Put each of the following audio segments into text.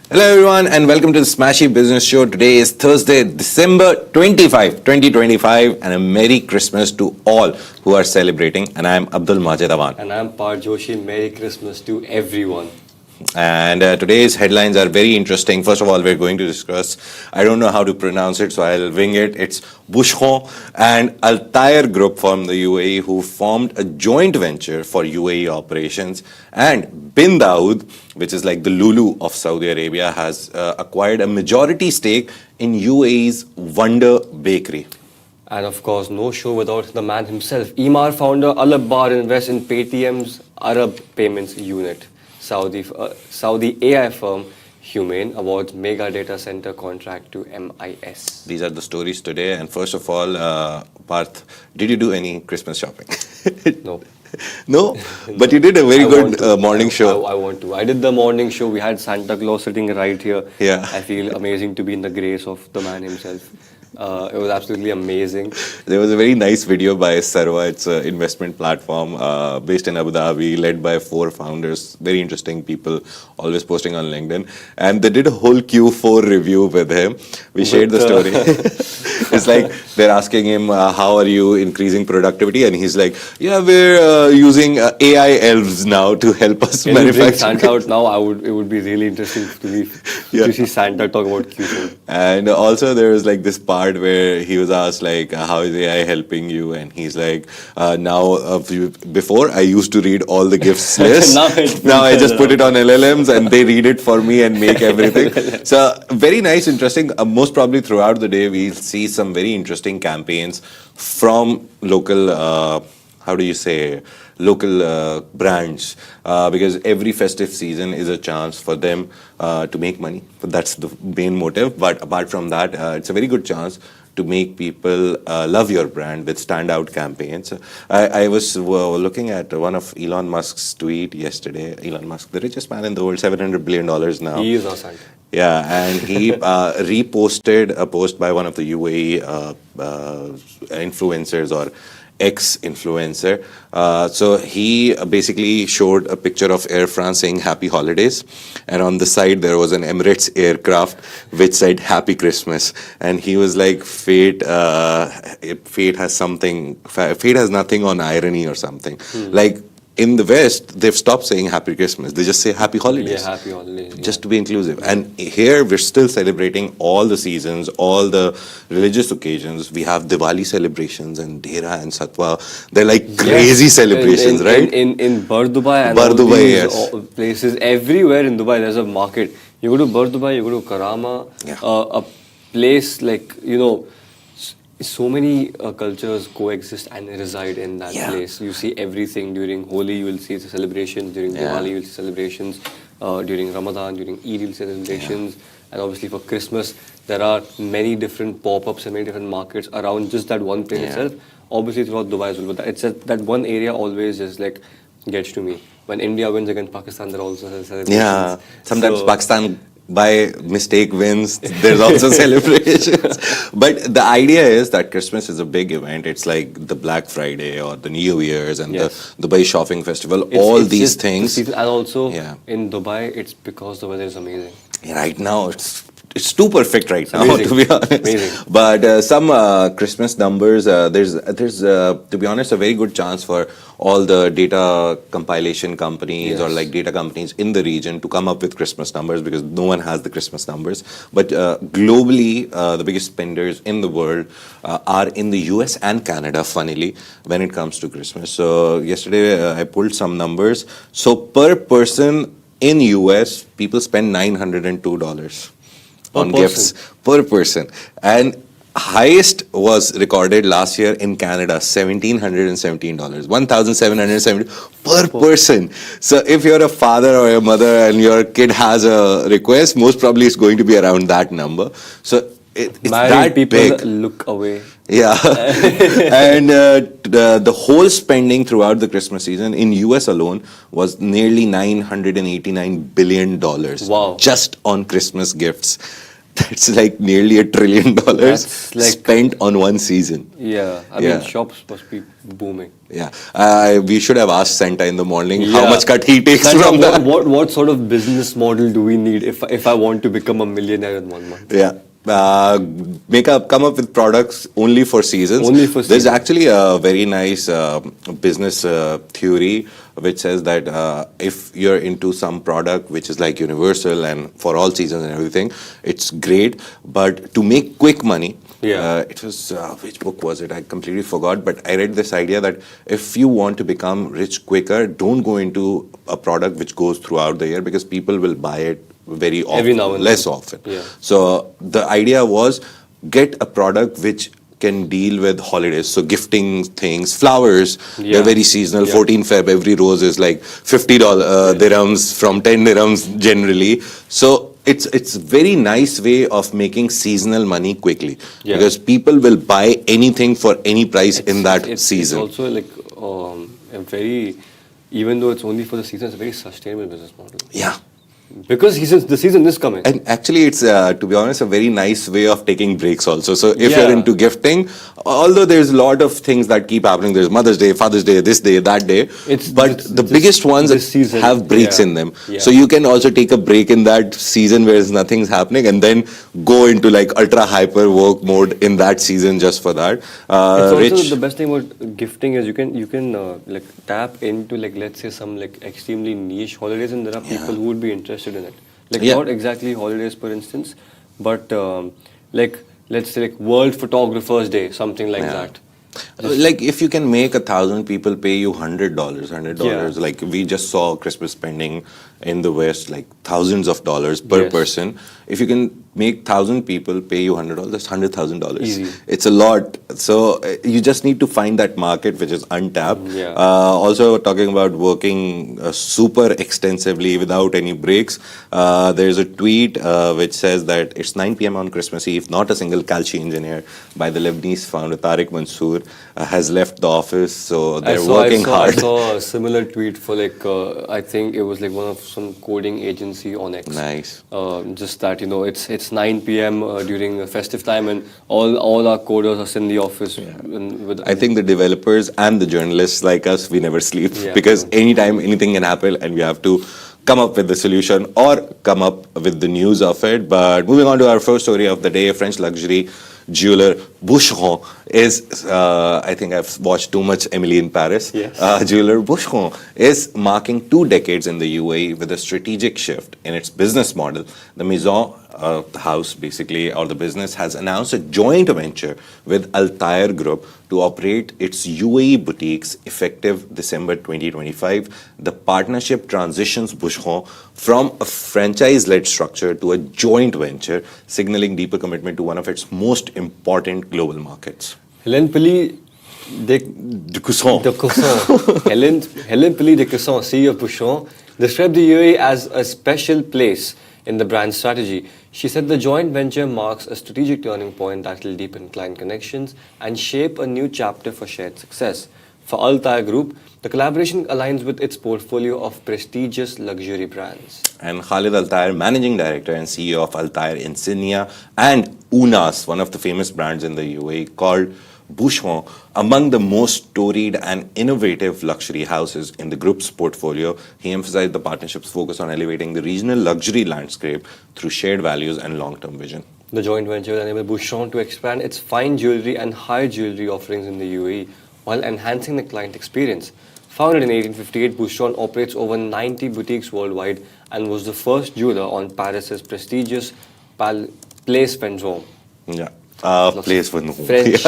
Hello everyone and welcome to the Smashi Business Show. Today is Thursday, December 25, 2025 and a Merry Christmas to all who are celebrating. And I am Abdul Majid Awan. And I'm Parth Joshi. Merry Christmas to everyone. And today's headlines are very interesting. First of all, we're going to discuss, I don't know how to pronounce it, so I'll wing it. It's Boucheron and Tayer group from the UAE who formed a joint venture for UAE operations. And BinDawood, which is like the Lulu of Saudi Arabia, has acquired a majority stake in UAE's Wonder Bakery. And of course, no show without the man himself. Emaar founder Alabbar invests in Paytm's Arab payments unit. Saudi AI firm Humain awards mega data center contract to MIS. These are the stories today. And first of all, Parth, did you do any Christmas shopping? No. No? But you did a very good morning show. I want to. I did the morning show. We had Santa Claus sitting right here. Yeah. I feel amazing to be in the grace of the man himself. It was absolutely amazing. There was a very nice video by Sarva. It's an investment platform based in Abu Dhabi, led by 4 founders. Very interesting people, always posting on LinkedIn. And they did a whole Q4 review with him. We shared the story. It's like they're asking him, how are you increasing productivity? And he's like, yeah, we're using AI elves now to help us manufacture. Bring Santa out now. It would be really interesting to see Santa talk about Q4. And also there was like this part where he was asked like, how is AI helping you? And he's like, before I used to read all the gifts list. now I just put it on LLMs and they read it for me and make everything. So very nice, interesting. Most probably throughout the day we'll see some very interesting campaigns from local, local brands, because every festive season is a chance for them to make money. But that's the main motive. But apart from that, it's a very good chance to make people love your brand with standout campaigns. I was looking at one of Elon Musk's tweet yesterday. Elon Musk, the richest man in the world, $700 billion now. He is awesome. Yeah, and he reposted a post by one of the UAE influencers or ex-influencer. So he basically showed a picture of Air France saying Happy Holidays, and on the side there was an Emirates aircraft which said Happy Christmas, and he was like, fate has nothing on irony or something. Like in the West, they've stopped saying Happy Christmas. They just say Happy Holidays. Yeah, Happy Holidays. Just to be inclusive. And here, we're still celebrating all the seasons, all the religious occasions. We have Diwali celebrations and Dera and Satwa. They're like crazy celebrations, right? In Bur Dubai and Bur all Dubai, these yes. Places, everywhere in Dubai, there's a market. You go to Bur Dubai, you go to Karama, a place like, so many cultures coexist and reside in that place. You see everything. During Holi, you will see the celebrations. During Diwali, you will see celebrations. During Ramadan, during Eid, you will see celebrations. And obviously for Christmas, there are many different pop-ups and many different markets around just that one place itself. Obviously throughout Dubai as well. But it's just that one area always just like gets to me. When India wins against Pakistan, there are also celebrations. Yeah, sometimes Pakistan by mistake wins, there's also celebrations. But the idea is that Christmas is a big event. It's like the Black Friday or the New Year's and the Dubai Shopping Festival, it's these things. And also in Dubai, it's because the weather is amazing. Right now, it's too perfect right now, amazing. To be honest. Amazing. But some Christmas numbers, there's to be honest, a very good chance for all the data compilation companies or like data companies in the region to come up with Christmas numbers, because no one has the Christmas numbers. But globally, the biggest spenders in the world are in the US and Canada, funnily, when it comes to Christmas. So yesterday, I pulled some numbers. So per person in US, people spend $902 on gifts per person, and highest was recorded last year in Canada, $1,717, $1,770 per person. So if you're a father or a mother and your kid has a request, most probably it's going to be around that number. So it's that people big. Look away. Yeah. And the whole spending throughout the Christmas season in US alone was nearly $989 billion. Wow. Just on Christmas gifts. That's like nearly $1 trillion That's like- spent on one season. Yeah, I Yeah. mean, shops must be booming. Yeah, we should have asked Santa in the morning how Yeah. much cut he takes Santa, from that. what sort of business model do we need if I want to become a millionaire in 1 month? Yeah. Come up with products only for seasons. Only for There's seasons. actually a very nice business theory which says that if you're into some product which is like universal and for all seasons and everything, it's great. But to make quick money, Yeah. it was which book was it? I completely forgot. But I read this idea that if you want to become rich quicker, don't go into a product which goes throughout the year because people will buy it very often, Every now and less then. often. Yeah. So the idea was get a product which can deal with holidays. So gifting things, flowers, Yeah. they're very seasonal. Yeah. 14 Feb, every rose is like $50 dirhams from 10 dirhams generally. So it's very nice way of making seasonal money quickly Yeah. because people will buy anything for any price in that season. It's also like a very, even though it's only for the season, it's a very sustainable business model. Yeah. Because the season is coming. And actually, it's, to be honest, a very nice way of taking breaks also. So if Yeah. you're into gifting, although there's a lot of things that keep happening, there's Mother's Day, Father's Day, this day, that day, but the biggest ones this season, have breaks yeah. in them. Yeah. So you can also take a break in that season where nothing's happening and then go into like ultra hyper work mode in that season just for that. It's also Rich, the best thing about gifting is you can like tap into like let's say some like extremely niche holidays and there are people who would be interested in it. Like Yeah. not exactly holidays for instance, but like let's say like World Photographers Day, something like Yeah. that. like if you can make 1,000 people pay you $100, Yeah. like we just saw Christmas spending in the West like thousands of dollars per Yes. person. If you can make 1,000 people pay you $100, that's $100,000. Easy. It's a lot. So you just need to find that market which is untapped. Yeah. Also talking about working super extensively without any breaks. There's a tweet which says that it's 9 p.m. on Christmas Eve. Not a single Calci engineer by the Lebanese founder Tariq Mansour has left the office. So they're working hard. I saw a similar tweet for like I think it was like one of some coding agency on X. Nice. Just that it's 9 p.m. During the festive time and all our coders are in the office. I think the developers and the journalists like us, we never sleep Yeah. because anytime anything can happen and we have to come up with the solution or come up with the news of it. But moving on to our first story of the day, French luxury jeweler Boucheron is, I think I've watched too much Emily in Paris. Yes. Jeweler Boucheron is marking 2 decades in the UAE with a strategic shift in its business model. The Maison, the house basically, or the business, has announced a joint venture with Tayer Group to operate its UAE boutiques effective December 2025. The partnership transitions Boucheron from a franchise-led structure to a joint venture, signaling deeper commitment to one of its most important global markets. Hélène Pili De Cousson. Hélène Pili de Cousson, CEO of Boucheron, described the UAE as a special place in the brand strategy. She said the joint venture marks a strategic turning point that will deepen client connections and shape a new chapter for shared success. For Tayer Group, the collaboration aligns with its portfolio of prestigious luxury brands. And Khalid Tayer, Managing Director and CEO of Tayer Insignia and Unas, one of the famous brands in the UAE, called Boucheron among the most storied and innovative luxury houses in the group's portfolio. He emphasized the partnership's focus on elevating the regional luxury landscape through shared values and long-term vision. The joint venture will enable Boucheron to expand its fine jewelry and high jewelry offerings in the UAE while enhancing the client experience. Founded in 1858, Boucheron operates over 90 boutiques worldwide and was the first jeweler on Paris's prestigious Place Vendôme. Yeah. Place Vendôme. French.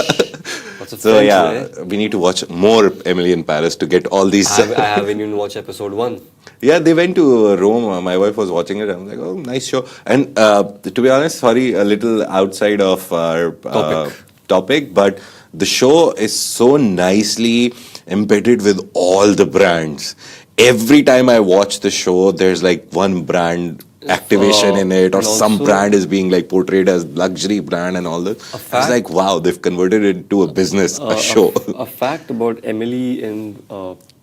So yeah, we need to watch more Emily in Paris to get all these. I haven't even watched episode 1. Yeah, they went to Rome. My wife was watching it. I'm like, oh, nice show. And to be honest, sorry, a little outside of our topic, but the show is so nicely embedded with all the brands. Every time I watch the show, there's like one brand activation in it, or some brand is being like portrayed as luxury brand and all that. It's like, wow, they've converted it into a business, a show. A fact about Emily in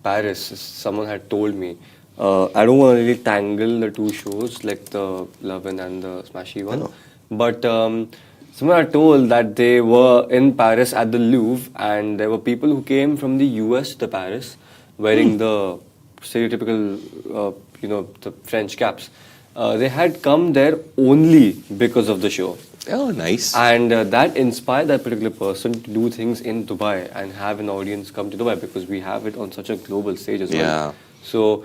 Paris, someone had told me. I don't want to really tangle the two shows, like the Love and the Smashi one. But someone are told that they were in Paris at the Louvre, and there were people who came from the US to Paris wearing the stereotypical, the French caps. They had come there only because of the show. Oh, nice. And that inspired that particular person to do things in Dubai and have an audience come to Dubai, because we have it on such a global stage as well. Yeah. So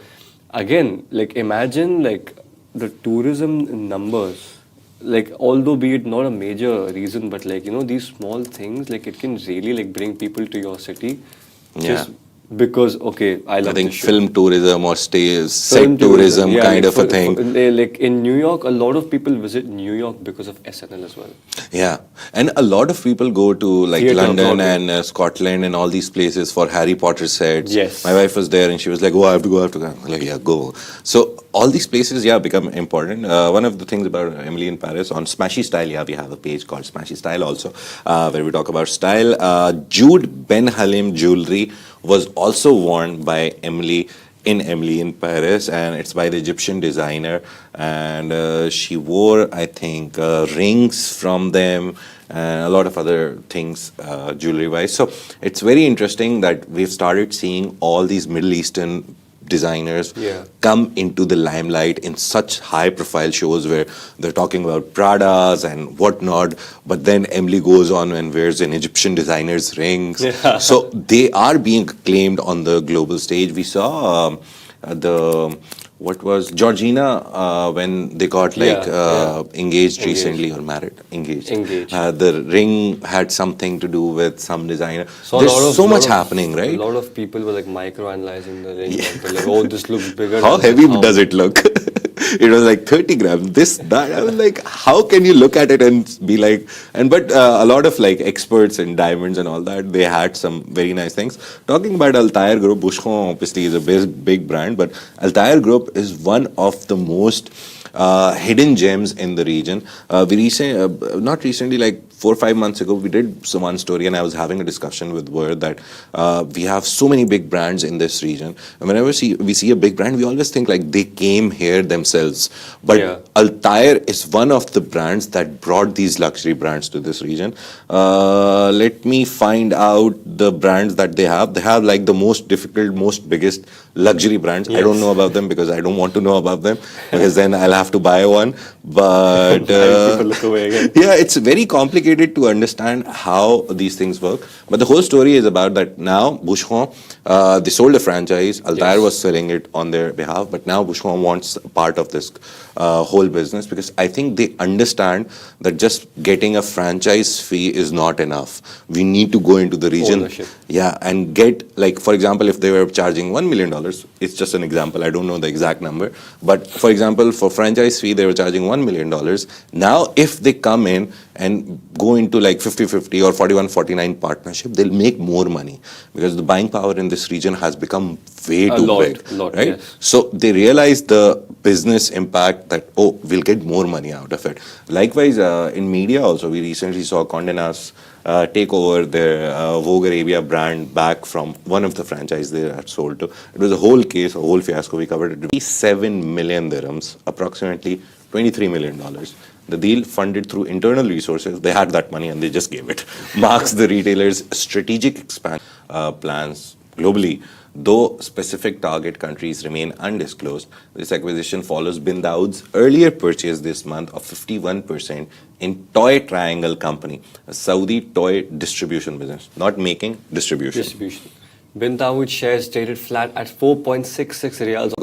again, like imagine like the tourism numbers, like although be it not a major reason, but like these small things, like it can really like bring people to your city just because I love I think this show. film tourism or set Film tourism yeah, kind like of a thing. Like in New York, a lot of people visit New York because of SNL as well. Yeah, and a lot of people go to like Theatre, London Broadway. and Scotland and all these places for Harry Potter sets. Yes. My wife was there and she was like, "Oh, I have to go, I have to go." I'm like, yeah, go. So all these places, become important. One of the things about Emily in Paris on Smashi Style, we have a page called Smashi Style also, where we talk about style. Jude Ben Halim jewelry was also worn by Emily in Paris, and it's by the Egyptian designer, and she wore, I think, rings from them and a lot of other things jewelry wise. So it's very interesting that we've started seeing all these Middle Eastern designers come into the limelight in such high profile shows where they're talking about Pradas and whatnot, but then Emily goes on and wears an Egyptian designer's rings. So they are being acclaimed on the global stage. We saw what was Georgina when they got engaged recently or married? Engaged. The ring had something to do with some designer. So there's so much happening, right? A lot of people were like micro-analyzing the ring. And they're like, oh, this looks bigger. How heavy does it look? It was like 30 grams, this, that. I was like, how can you look at it and be like, but a lot of like experts in diamonds and all that, they had some very nice things. Talking about Tayer Group, Boucheron obviously is a big brand, but Tayer Group is one of the most hidden gems in the region. Not recently, like 4 or 5 months ago, we did one story, and I was having a discussion with Word that we have so many big brands in this region. And whenever we see a big brand, we always think like they came here themselves. But Tayer is one of the brands that brought these luxury brands to this region. Let me find out the brands that they have. They have like the most difficult, most biggest luxury brands. I don't know about them because I don't want to know about them, because then I'll have to buy one. But people look away again. yeah, it's very complicated to understand how these things work. But the whole story is about that now Boucheron, they sold a franchise. Tayer was selling it on their behalf, but now Boucheron wants a part of this whole business, because I think they understand that just getting a franchise fee is not enough. We need to go into the region. Ownership. Yeah, and get, like, for example, if they were charging $1 million, it's just an example, I don't know the exact number, but for example, for franchise fee, they were charging $1 million. Now, if they come in and go into like 50-50 or 41-49 partnership, they'll make more money, because the buying power in this region has become way too big, right? Yes. So they realize the business impact that, we'll get more money out of it. Likewise, in media also, we recently saw Condé Nast take over their Vogue Arabia brand back from one of the franchises they had sold to. It was a whole case, a whole fiasco. We covered it. 7 million dirhams, approximately $23 million. The deal, funded through internal resources, they had that money and they just gave it, marks the retailer's strategic expansion plans globally. Though specific target countries remain undisclosed, this acquisition follows BinDawood's earlier purchase this month of 51% in Toy Triangle Company, a Saudi toy distribution business. Not making, distribution. BinDawood shares traded flat at 4.66 riyals.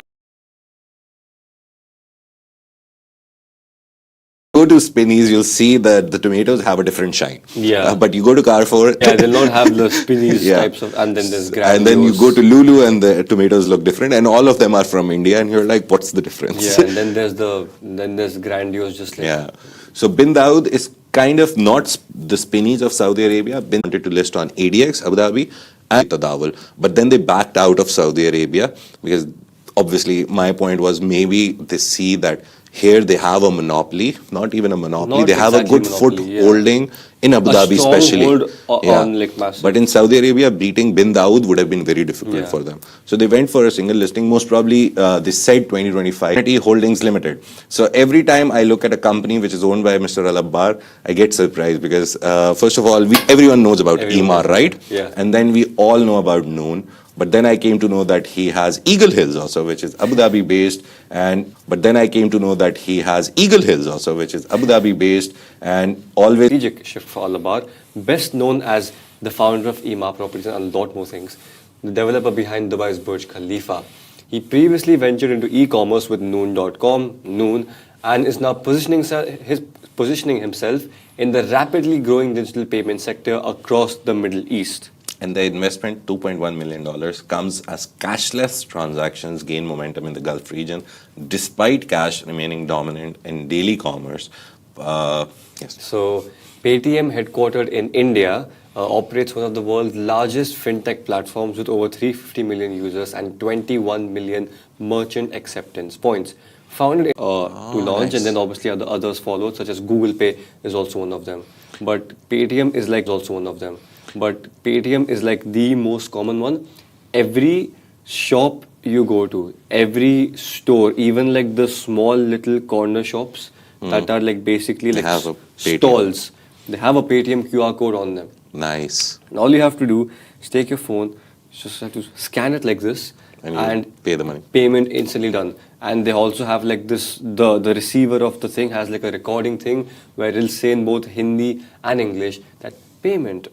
Go to Spinneys, you'll see that the tomatoes have a different shine. But you go to Carrefour, they'll not have the Spinneys types of, and then there's grandiose. And then you go to Lulu and the tomatoes look different, and all of them are from India, and you're like, what's the difference? And then there's grandiose, just like So BinDawood is kind of not the Spinneys of Saudi Arabia. Bin wanted to list on ADX, Abu Dhabi, and Tadawul, but then they backed out of Saudi Arabia, because obviously my point was maybe they see that Here they have a monopoly, not even a monopoly. Not they have a exactly good monopoly, yeah. footholding in Abu A Dhabi, strong especially. hold on like massive. But in Saudi Arabia, beating BinDawood would have been very difficult for them. So they went for a single listing. Most probably, they said 2025. Holdings Limited. So every time I look at a company which is owned by Mr. Alabbar, I get surprised because first of all, everyone knows about Emaar, right? Yeah. And then we all know about Noon. But then I came to know that he has Eagle Hills also, which is Abu Dhabi based. But then I came to know that he has Eagle Hills also, which is Abu Dhabi based, and always Strategic shift for Alabbar, best known as the founder of Emaar Properties and a lot more things, the developer behind Dubai's Burj Khalifa. He previously ventured into e-commerce with Noon.com, Noon, and is now positioning himself in the rapidly growing digital payment sector across the Middle East. And the investment, $2.1 million, comes as cashless transactions gain momentum in the Gulf region, despite cash remaining dominant in daily commerce. Yes. So, Paytm, headquartered in India, operates one of the world's largest fintech platforms with over 350 million users and 21 million merchant acceptance points. Founded to launch, nice. and then obviously others followed, such as Google Pay is also one of them. But Paytm is like also one of them. But Paytm is like the most common one. Every shop you go to, every store, even like the small little corner shops that are like basically like have a Paytm. stalls, they have a Paytm QR code on them. Nice. And all you have to do is take your phone, just have to scan it like this, And you pay the money. Payment instantly done. And they also have like this, the receiver of the thing has like a recording thing where it'll say in both Hindi and English that payment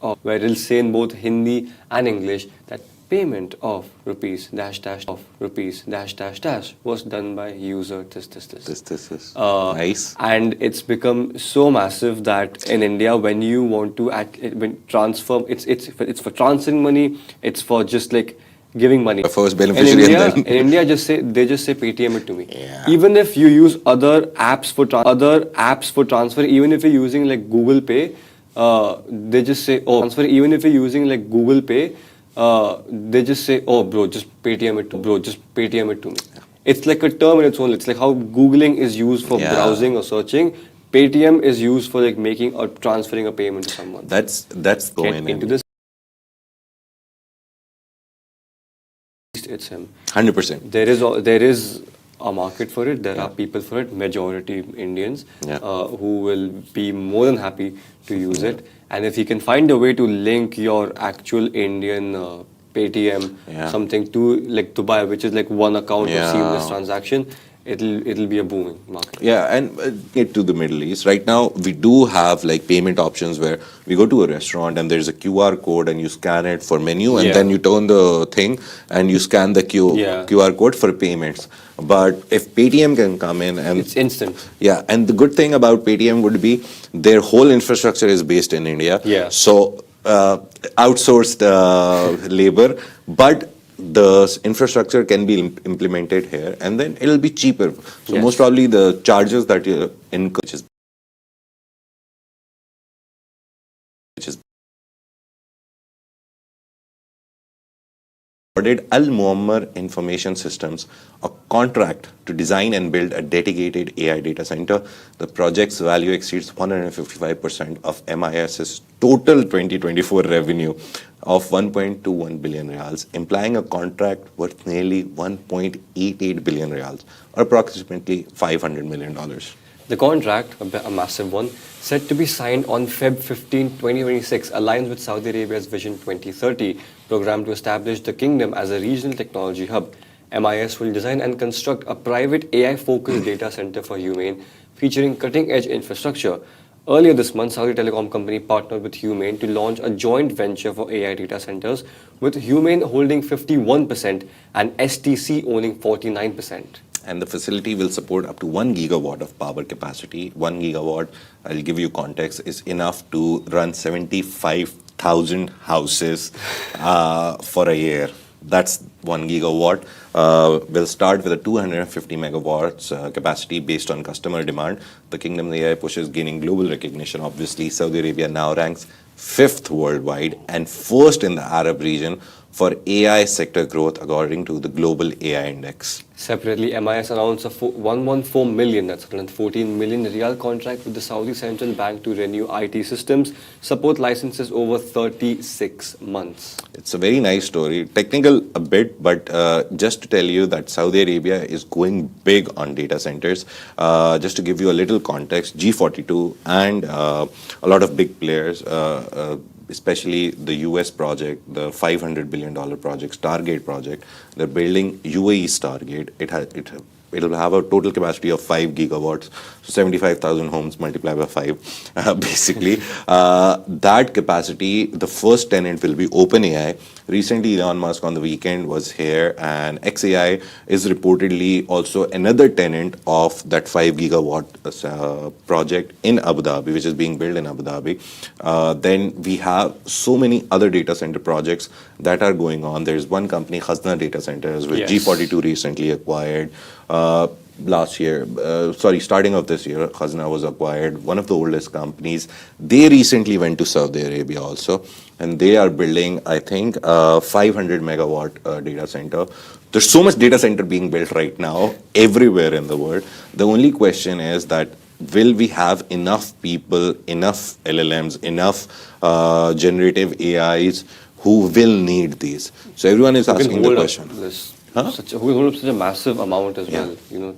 of rupees dash dash of rupees dash dash dash was done by user this. This is nice. And it's become so massive that in India, when you want to transfer, it's for transferring money, it's for just like giving money. The first beneficiary in India, they just say Paytm it to me. Yeah. Even if you use other apps for transfer, even if you're using like Google Pay, they just say, oh, transfer. Even if you're using like Google Pay, they just say, oh, bro, just Paytm it to me. Yeah. It's like a term in its own. It's like how Googling is used for browsing or searching. Paytm is used for like making or transferring a payment to someone. That's going into this. It's him. 100%. There is a market for it. There are people for it. Majority Indians who will be more than happy to use it. And if you can find a way to link your actual Indian Paytm something to like Dubai, which is like one account of seamless transaction, it'll be a booming market. Yeah, and get to the Middle East. Right now, we do have like payment options where we go to a restaurant and there's a QR code and you scan it for menu and then you turn the thing and you scan the QR code for payments. But if Paytm can come in and it's instant. Yeah, and the good thing about Paytm would be their whole infrastructure is based in India. Yeah. So outsourced labor, but the infrastructure can be implemented here and then it'll be cheaper. So most probably the charges that you incur, which is awarded Al Muammar Information Systems a contract to design and build a dedicated AI data center. The project's value exceeds 155% of MIS's total 2024 revenue of 1.21 billion riyals, implying a contract worth nearly 1.88 billion riyals, or approximately $500 million. The contract, a massive one, set to be signed on Feb 15, 2026, aligns with Saudi Arabia's Vision 2030 program to establish the kingdom as a regional technology hub. MIS will design and construct a private AI-focused data center for Humain, featuring cutting-edge infrastructure. Earlier this month, Saudi telecom company partnered with Humain to launch a joint venture for AI data centers, with Humain holding 51% and STC owning 49%. And the facility will support up to 1 gigawatt of power capacity. 1 gigawatt, I'll give you context, is enough to run 75,000 houses for a year. That's 1 gigawatt. We'll start with a 250 megawatts capacity based on customer demand. The Kingdom's AI push is gaining global recognition. Obviously, Saudi Arabia now ranks 5th worldwide and 1st in the Arab region for AI sector growth according to the Global AI Index. Separately, MIS announced a 114 million, that's 114 million real contract with the Saudi Central Bank to renew IT systems, support licenses over 36 months. It's a very nice story. Technical a bit, but just to tell you that Saudi Arabia is going big on data centers. Just to give you a little context, G42 and a lot of big players, especially the US project, the $500 billion project, Stargate project, they're building UAE Stargate. It'll have a total capacity of 5 gigawatts, so 75,000 homes multiplied by 5. Basically, that capacity, the first tenant will be OpenAI. Recently, Elon Musk on the weekend was here, and XAI is reportedly also another tenant of that 5 gigawatt project in Abu Dhabi, which is being built in Abu Dhabi. Then we have so many other data center projects that are going on. There's one company, Khazna Data Centers, which G42 recently acquired. Starting of this year, Khazna was acquired, one of the oldest companies. They recently went to Saudi Arabia also, and they are building, I think, 500 megawatt data center. There's so much data center being built right now everywhere in the world. The only question is that will we have enough people, enough LLMs, enough generative AIs who will need these? So everyone is asking the question. Who will hold up such a massive amount as well, you know?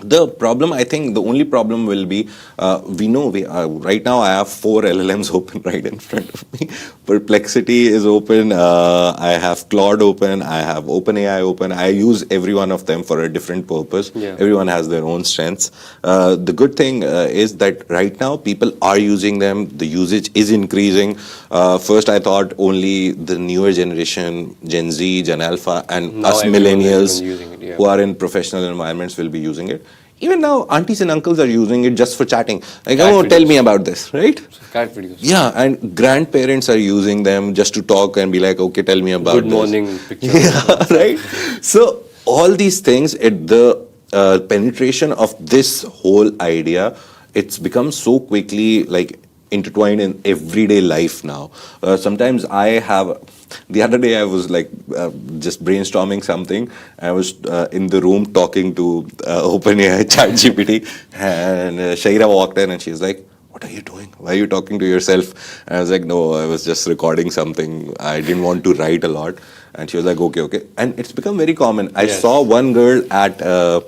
The problem, I think, the only problem will be, right now I have 4 LLMs open right in front of me. Perplexity is open, I have Claude open, I have OpenAI open. I use every one of them for a different purpose. Yeah. Everyone has their own strengths. The good thing is that right now people are using them. The usage is increasing. First, I thought only the newer generation, Gen Z, Gen Alpha, and Now us everyone is millennials using it, who are in professional environments will be using it. Even now, aunties and uncles are using it just for chatting. Like, oh, tell me about this, right? Cat videos. Yeah, and grandparents are using them just to talk and be like, okay, tell me about Good this. morning picture. Yeah, right? So, all these things, the penetration of this whole idea, it's become so quickly, like, intertwined in everyday life now. Sometimes the other day I was like just brainstorming something. I was in the room talking to OpenAI ChatGPT, and Shaira walked in and she's like, "What are you doing? Why are you talking to yourself?" And I was like, "No, I was just recording something. I didn't want to write a lot." And she was like, okay. And it's become very common. I saw one girl at a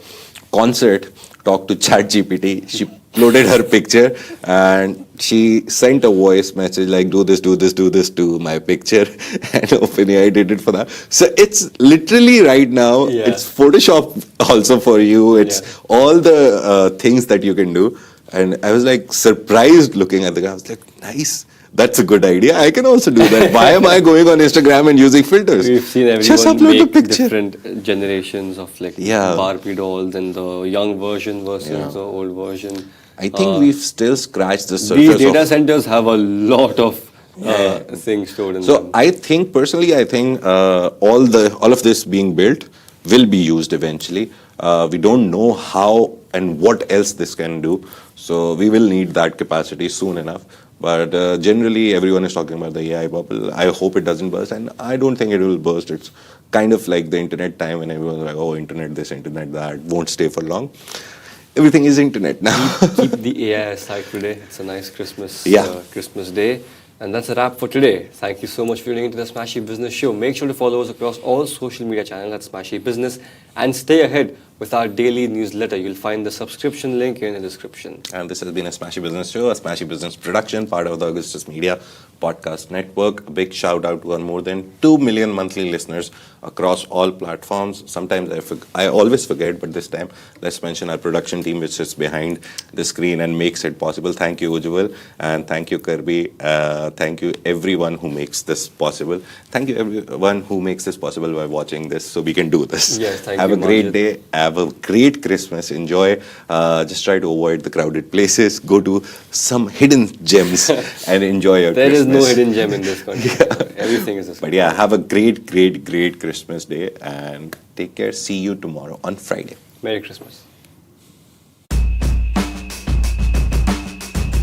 concert talk to ChatGPT. She uploaded her picture and she sent a voice message like, do this to my picture, and OpenAI did it for that. So it's literally right now, it's Photoshop also for you. It's all the things that you can do. And I was like surprised looking at the guy. I was like, nice. That's a good idea. I can also do that. Why am I going on Instagram and using filters? We've seen everyone just upload make a picture. different generations of like Barbie dolls and the young version versus the old version. I think we've still scratched the surface. These data centers have a lot of things stored in them. So I think personally, all of this being built will be used eventually. We don't know how and what else this can do. So we will need that capacity soon enough. But generally, everyone is talking about the AI bubble. I hope it doesn't burst, and I don't think it will burst. It's kind of like the internet time when everyone's like, oh, internet this, internet that, won't stay for long. Everything is internet now. Keep the AI aside today. It's a nice Christmas day. And that's a wrap for today. Thank you so much for tuning into the Smashi Business Show. Make sure to follow us across all social media channels at Smashi Business and stay ahead with our daily newsletter. You'll find the subscription link in the description. And this has been a Smashi Business Show, a Smashi Business production, part of the Augustus Media Podcast Network. A big shout out to our more than 2 million monthly listeners across all platforms. Sometimes I always forget, but this time let's mention our production team, which sits behind the screen and makes it possible. Thank you, Ujjwal, and thank you, Kirby. Thank you, everyone who makes this possible. Thank you, everyone who makes this possible by watching this, so we can do this. Yes, thank Have you, a great Majid. day. Have a great Christmas. Enjoy. Just try to avoid the crowded places. Go to some hidden gems and enjoy your There Christmas. is no hidden gem in this country. Everything is a But yeah, have a great Christmas day and take care. See you tomorrow on Friday. Merry Christmas.